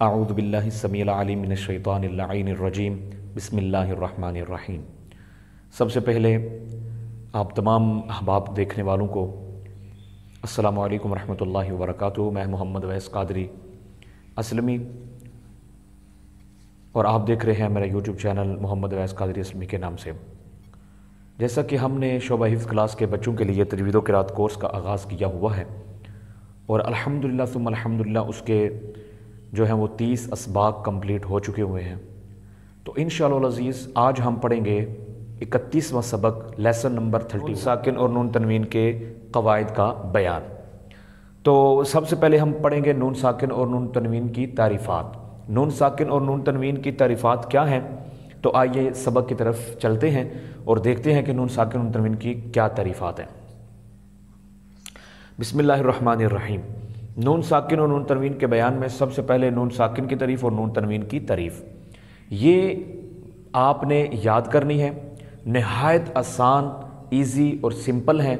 اعوذ باللہ السمیع العلیم من الشیطان اللعین الرجیم بسم اللہ الرحمن الرحیم۔ سب سے پہلے آپ تمام احباب دیکھنے والوں کو السلام علیکم ورحمۃ اللہ وبرکاتہ۔ میں محمد ویس قادری اسلمی اور آپ دیکھ رہے ہیں میرا یوٹیوب چینل محمد ویس قادری اسلمی کے نام سے۔ جیسا کہ ہم نے شعبہ حفظ کلاس کے بچوں کے لیے تجوید و قرات کورس کا آغاز کیا ہوا ہے اور الحمدللہ ثم الحمدللہ اس کے جو ہیں وہ 30 اسباق کمپلیٹ ہو چکے ہوئے ہیں۔ تو انشاءاللہ العزیز آج ہم پڑھیں گے 31واں سبق لیسن نمبر 30 ساکن اور نون تنوین کے قواعد کا بیان۔ تو سب سے پہلے ہم پڑھیں گے نون ساکن اور نون تنوین کی تعریفات۔ نون ساکن اور نون تنوین کی تعریفات کیا ہیں؟ تو آئیے سبق کی طرف چلتے ہیں اور دیکھتے ہیں کہ نون ساکن اور نون تنوین کی کیا تعریفات ہیں۔ بسم اللہ الرحمن الرحیم۔ نون ساکن اور نون تنوین کے بیان میں سب سے پہلے نون ساکن کی تعریف اور نون تنوین کی تعریف یہ آپ نے یاد کرنی ہے۔ نہایت آسان، ایزی اور سمپل ہے۔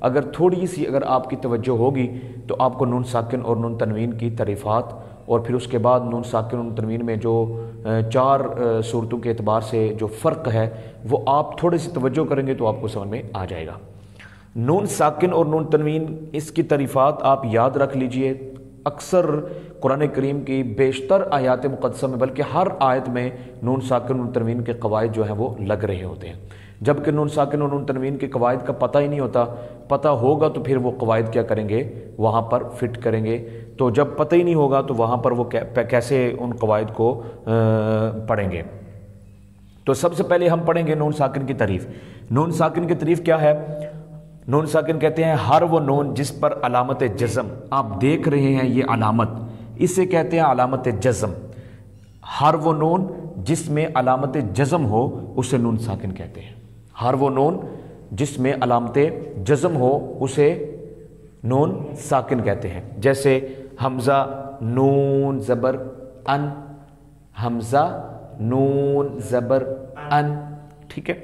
اگر تھوڑی سی آپ کی توجہ ہوگی تو آپ کو نون ساکن اور نون تنوین کی تعریفات اور پھر اس کے بعد نون ساکن اور نون تنوین میں جو 4 صورتوں کے اعتبار سے جو فرق ہے وہ آپ تھوڑی سی توجہ کریں گے تو آپ کو سمجھ میں آ جائے گا۔ نون ساکن اور نون تنوین اس کی تعریفات آپ یاد رکھ لیجئے۔ اکثر قرآن کریم کی بیشتر آیات مقدسہ میں بلکہ ہر آیت میں نون ساکن اور نون تنوین کے قواعد جو ہیں وہ لگ رہے ہوتے ہیں۔ جبکہ نون ساکن اور نون تنوین کے قواعد کا پتہ ہی نہیں ہوتا، پتہ ہوگا تو پھر وہ قواعد کیا کریں گے، وہاں پر فٹ کریں گے۔ تو جب پتہ ہی نہیں ہوگا تو وہاں پر وہ کیسے ان قواعد کو پڑھیں گے۔ تو سب سے پہلے ہم پڑھیں گے نون ساکن کی تعریف۔ نون ساکن کی تعریف کیا ہے؟ نون ساکن کہتے ہیں ہر وہ نون جس پر علامت جزم آپ دیکھ رہے ہیں، یہ علامت، اسے کہتے ہیں علامت جزم۔ ہر وہ نون جس میں علامت جزم ہو اسے نون ساکن کہتے ہیں۔ ہر وہ نون جس میں علامت جزم ہو اسے نون ساکن کہتے ہیں۔ جیسے حمزہ نون زبر ان، حمزہ نون زبر ان، ٹھیک ہے۔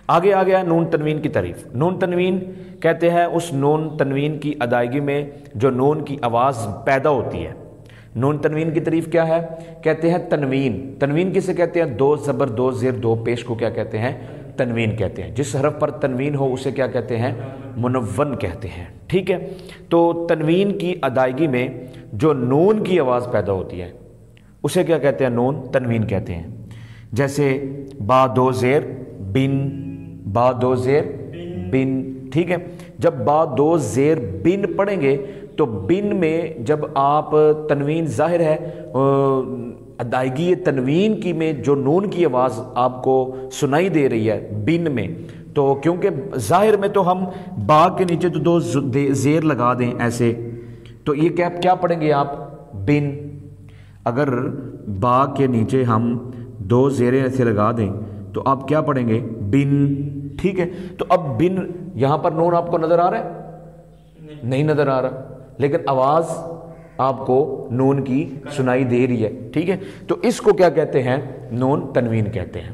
آگے آ گیا نون تنوین کی تعریف۔ نون تنوین کہتے ہیں اس نون تنوین کی ادائیگی میں جو نون کی آواز پیدا ہوتی ہے۔ نون تنوین کی تعریف کیا ہے؟ کہتے ہیں تنوین۔ تنوین کسے کہتے ہیں؟ 2 زبر 2 زیر 2 پیش کو کیا کہتے ہیں؟ تنوین کہتے ہیں۔ جس حرف پر تنوین ہو اسے کیا کہتے ہیں؟ منون کہتے ہیں، ٹھیک ہے۔ تو تنوین کی ادائیگی میں جو نون کی آواز پیدا ہوتی ہے اسے کیا کہتے ہیں؟ نون تنوین کہتے ہیں۔ جیسے با 2 زیر بن، با 2 زیر بن، ٹھیک ہے۔ جب با 2 زیر بن پڑھیں گے تو بن میں جب آپ تنوین ظاہر ہے ادائیگی تنوین کی میں جو نون کی آواز آپ کو سنائی دے رہی ہے بن میں، تو کیونکہ ظاہر میں تو ہم با کے نیچے تو 2 زیر لگا دیں ایسے، تو یہ کیا پڑھیں گے آپ؟ بن۔ اگر با کے نیچے ہم 2 زیریں ایسے لگا دیں تو آپ کیا پڑھیں گے؟ بن، ٹھیک ہے۔ تو اب بن یہاں پر نون آپ کو نظر آ رہا ہے؟ نہیں نظر آ رہا، لیکن آواز آپ کو نون کی سنائی دے رہی ہے، ٹھیک ہے۔ تو اس کو کیا کہتے ہیں؟ نون تنوین کہتے ہیں۔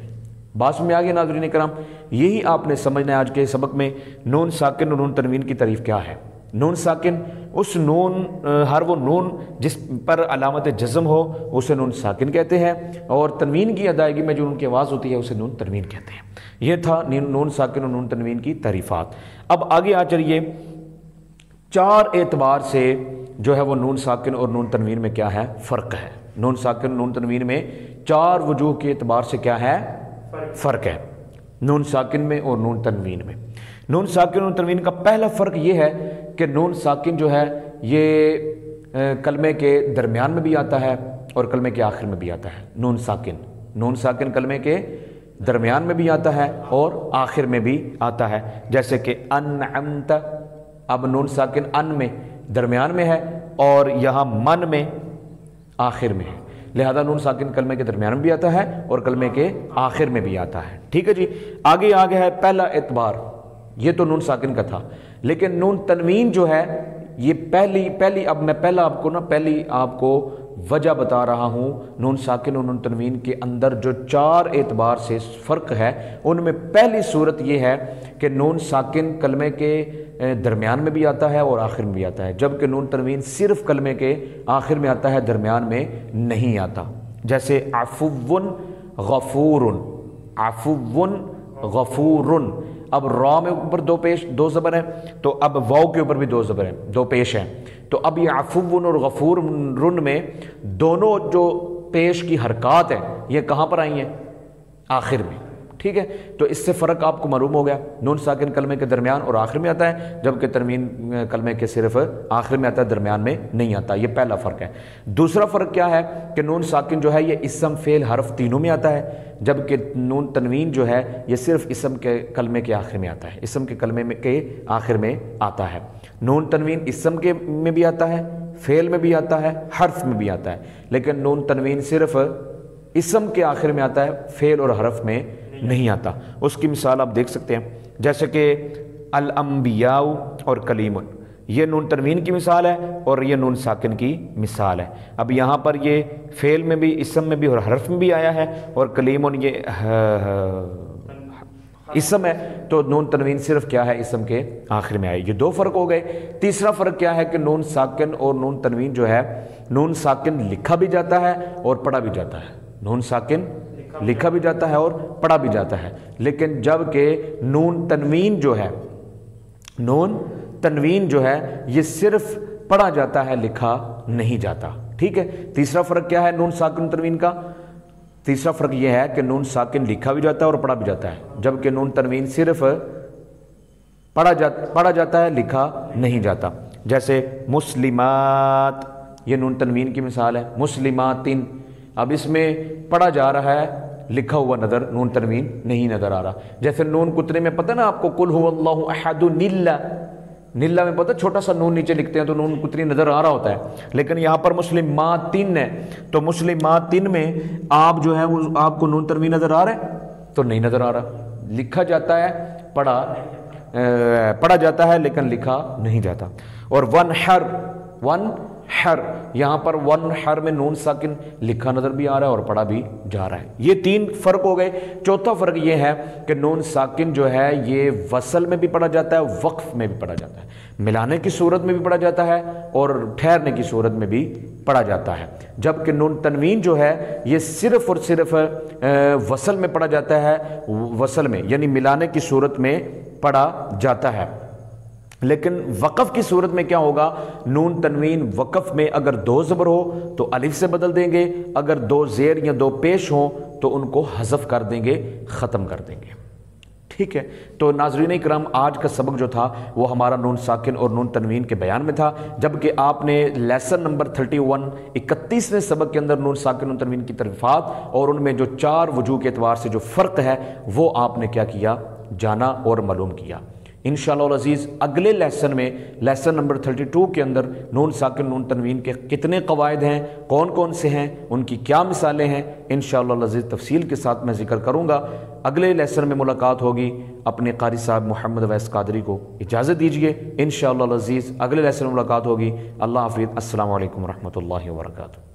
بات میں آگے ناظرین کرام، یہی آپ نے سمجھنا ہے آج کے سبق میں نون ساکن اور نون تنوین کی تعریف کیا ہے۔ نون ساکن اس نون، ہر وہ نون جس پر علامت جزم ہو اسے نون ساکن کہتے ہیں، اور تنوین کی ادائیگی میں جو ان کی آواز ہوتی ہے اسے نون تنوین کہتے ہیں۔ یہ تھا نون ساکن اور نون تنوین کی تعریفات۔ اب آگے آ چلیے 4 اعتبار سے جو ہے وہ نون ساکن اور نون تنوین میں کیا ہے؟ فرق ہے۔ نون ساکن نون تنوین میں 4 وجوہ کے اعتبار سے کیا ہے؟ فرق ہے نون ساکن میں اور نون تنوین میں۔ نون ساکن اور تنوین کا پہلا فرق یہ ہے کہ نون ساکن جو ہے یہ کلمے کے درمیان میں بھی آتا ہے اور کلمے کے آخر میں بھی آتا ہے۔ نون ساکن کلمے کے درمیان میں بھی آتا ہے اور آخر میں بھی آتا ہے۔ جیسے کہ انعمت، اب نون ساکن ان میں درمیان میں ہے اور یہاں من میں آخر میں ہے، لہذا نون ساکن کلمے کے درمیان میں بھی آتا ہے اور کلمے کے آخر میں بھی آتا ہے، ٹھیک ہے جی۔ آگے آ گیا ہے پہلا اعتبار، یہ تو نون ساکن کا تھا، لیکن نون تنوین جو ہے یہ پہلی اب میں پہلی آپ کو وجہ بتا رہا ہوں۔ نون ساکن اور نون تنوین کے اندر جو 4 اعتبار سے فرق ہے ان میں پہلی صورت یہ ہے کہ نون ساکن کلمے کے درمیان میں بھی آتا ہے اور آخر میں بھی آتا ہے، جبکہ نون تنوین صرف کلمے کے آخر میں آتا ہے، درمیان میں نہیں آتا۔ جیسے عفو غفور، عفو غفور، اب را میں اوپر دو زبر ہیں، تو اب واو کے اوپر بھی دو زبر ہیں، دو پیش ہیں، تو اب یہ عفو اور غفور میں دونوں جو پیش کی حرکات ہیں یہ کہاں پر آئی ہیں؟ آخر میں، ٹھیک ہے؟ تو اس سے فرق آپ کو معلوم ہو گیا، نون ساکن کلمے کے درمیان اور آخر میں آتا ہے، جبکہ تنوین کلمے کے صرف آخر میں آتا ہے، درمیان میں نہیں آتا۔ یہ پہلا فرق ہے۔ دوسرا فرق کیا ہے کہ نون ساکن جو ہے یہ اسم فعل حرف تینوں میں آتا ہے، جبکہ نون تنوین جو ہے یہ صرف اسم کے کلمے کے آخر میں آتا ہے، اسم کے کلمے کے آخر میں آتا ہے۔ نون تنوین اسم کے میں بھی آتا ہے، فعل میں بھی آتا ہے، حرف میں بھی آتا ہے، لیکن نون تنوین صرف اسم کے آخر میں آتا ہے، فعل اور حرف میں نہیں آتا۔ اس کی مثال آپ دیکھ سکتے ہیں، جیسے کہ الانبیاء اور کلیم، یہ نون تنوین کی مثال ہے اور یہ نون ساکن کی مثال ہے۔ اب یہاں پر یہ فعل میں بھی، اسم میں بھی اور حرف میں بھی آیا ہے، اور کلیم یہ اسم ہے، تو نون تنوین صرف کیا ہے؟ اسم کے آخر میں آئی۔ یہ دو فرق ہو گئے۔ تیسرا فرق کیا ہے کہ نون ساکن اور نون تنوین جو ہے، نون ساکن لکھا بھی جاتا ہے اور پڑھا بھی جاتا ہے، نون ساکن لکھا بھی جاتا ہے اور پڑھا بھی جاتا ہے، لیکن جب کہ نون تنوین جو ہے یہ صرف پڑھا جاتا ہے، لکھا نہیں جاتا، ٹھیک ہے؟ تیسرا فرق کیا ہے نون ساکن تنوین کا؟ تیسرا فرق یہ ہے کہ نون ساکن لکھا بھی جاتا ہے اور پڑھا بھی جاتا ہے، جبکہ نون تنوین صرف پڑھا جاتا ہے، لکھا نہیں جاتا۔ جیسے مسلمات، یہ نون تنوین کی مثال ہے، مسلماتن، اب اس میں پڑھا جا رہا ہے، لکھا ہوا نون تنوین نہیں نظر آ رہا۔ جیسے نون کتنے میں پتہ نا آپ کو، قل هو اللہ احد، نیلا میں پتہ چھوٹا سا نون نیچے لکھتے ہیں تو نون کتنی نظر آ رہا ہوتا ہے، لیکن یہاں پر مسلماتن ہے، تو مسلماتن میں آپ جو ہے وہ آپ کو نون تنوین نظر آ رہا ہے؟ تو نہیں نظر آ رہا، لکھا جاتا ہے، پڑھا جاتا ہے لیکن لکھا نہیں جاتا۔ اور ونحر، یہاں پر ونحر میں نون ساکن لکھا نظر بھی آ رہا ہے اور پڑھا بھی جا رہا ہے۔ یہ تین فرق ہو گئے۔ چوتھا فرق یہ ہے کہ نون ساکن جو ہے یہ وصل میں بھی پڑھا جاتا ہے، وقف میں بھی پڑھا جاتا ہے، ملانے کی صورت میں بھی پڑھا جاتا ہے اور ٹھہرنے کی صورت میں بھی پڑھا جاتا ہے، جبکہ نون تنوین جو ہے یہ صرف اور صرف وصل میں پڑھا جاتا ہے، وصل میں یعنی ملانے کی صورت میں پڑھا جاتا ہے۔ لیکن وقف کی صورت میں کیا ہوگا؟ نون تنوین وقف میں اگر دو زبر ہو تو الف سے بدل دیں گے، اگر دو زیر یا دو پیش ہوں تو ان کو حذف کر دیں گے، ختم کر دیں گے، ٹھیک ہے؟ تو ناظرین اکرام، آج کا سبق جو تھا وہ ہمارا نون ساکن اور نون تنوین کے بیان میں تھا، جبکہ آپ نے لیسن نمبر 31 سبق کے اندر نون ساکن اور تنوین کی تعریفات اور ان میں جو 4 وجوہ کے اعتبار سے جو فرق ہے وہ آپ نے کیا کیا؟ جانا اور معلوم کیا۔ انشاءاللہ العزیز اگلے لیسن میں، لیسن نمبر 32 کے اندر نون ساکن نون تنوین کے کتنے قواعد ہیں، کون کون سے ہیں، ان کی کیا مثالیں ہیں، انشاءاللہ العزیز تفصیل کے ساتھ میں ذکر کروں گا۔ اگلے لیسن میں ملاقات ہوگی۔ اپنے قاری صاحب محمد اویس قادری کو اجازت دیجیے، انشاءاللہ العزیز اگلے لیسن میں ملاقات ہوگی۔ اللہ حافظ، السلام علیکم ورحمۃ اللہ وبرکاتہ۔